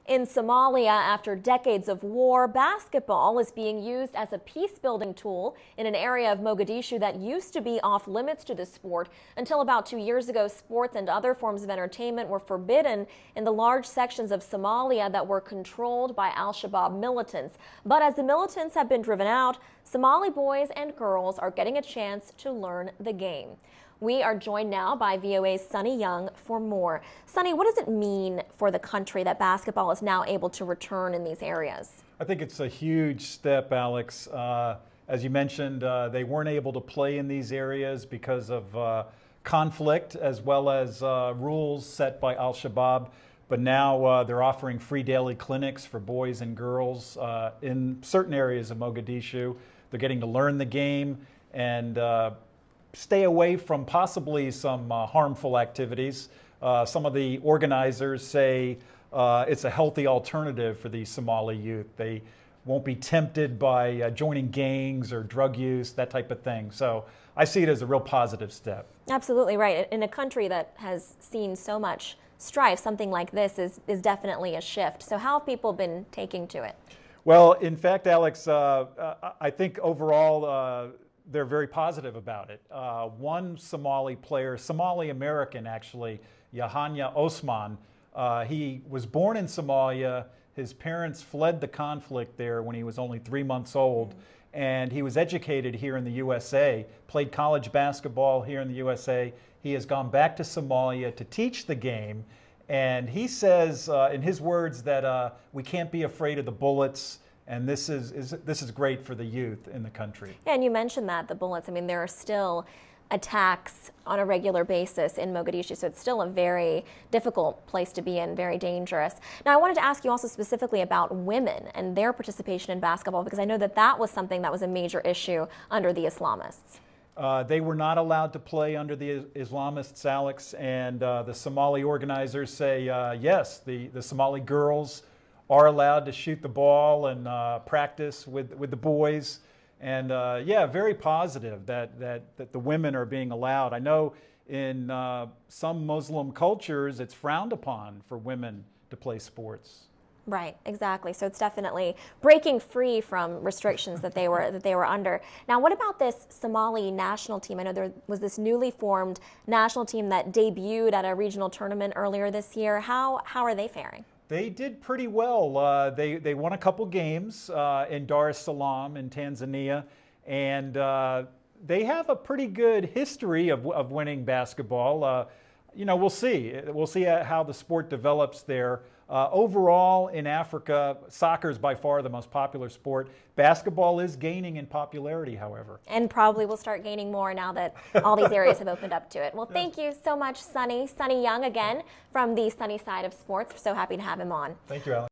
In Somalia, after decades of war, basketball is being used as a peace-building tool in an area of Mogadishu that used to be off limits to the sport. Until about 2 years ago, sports and other forms of entertainment were forbidden in the large sections of Somalia that were controlled by al-Shabab militants. But as the militants have been driven out, Somali boys and girls are getting a chance to learn the game. We are joined now by VOA's Sonny Young for more. Sonny, what does it mean for the country that basketball is now able to return in these areas? I think it's a huge step, Alex. As you mentioned, they weren't able to play in these areas because of conflict as well as rules set by al-Shabab. But now they're offering free daily clinics for boys and girls in certain areas of Mogadishu. They're getting to learn the game and stay away from possibly some harmful activities. Some of the organizers say it's a healthy alternative for the Somali youth. They won't be tempted by joining gangs or drug use, that type of thing. So I see it as a real positive step. Absolutely right. In a country that has seen so much strife, something like this is definitely a shift. So how have people been taking to it? Well, in fact, Alex, I think overall they're very positive about it. One Somali player, Somali American actually, Yahya Osman, he was born in Somalia. His parents fled the conflict there when he was only 3 months old. And he was educated here in the USA, played college basketball here in the USA. He has gone back to Somalia to teach the game. And he says, in his words, that we can't be afraid of the bullets. And this is great for the youth in the country. Yeah, and you mentioned that, the bullets. I mean, there are still attacks on a regular basis in Mogadishu, so it's still a very difficult place to be in, very dangerous. Now, I wanted to ask you also specifically about women and their participation in basketball, because I know that that was something that was a major issue under the Islamists. They were not allowed to play under the Islamists, Alex, and the Somali organizers say, yes, the Somali girls are allowed to shoot the ball and practice with the boys. And yeah, very positive that the women are being allowed. I know in some Muslim cultures it's frowned upon for women to play sports. Right, exactly. So it's definitely breaking free from restrictions that they were under. Now, what about this Somali national team? I know there was this newly formed national team that debuted at a regional tournament earlier this year. How are they faring? They did pretty well. They won a couple games in Dar es Salaam in Tanzania, and they have a pretty good history of winning basketball. You know, we'll see. We'll see how the sport develops there. Overall, in Africa, soccer is by far the most popular sport. Basketball is gaining in popularity, however. And probably will start gaining more now that all these areas have opened up to it. Well, thank you so much, Sonny. Sonny Young again from the sunny side of sports. We're so happy to have him on. Thank you, Alex.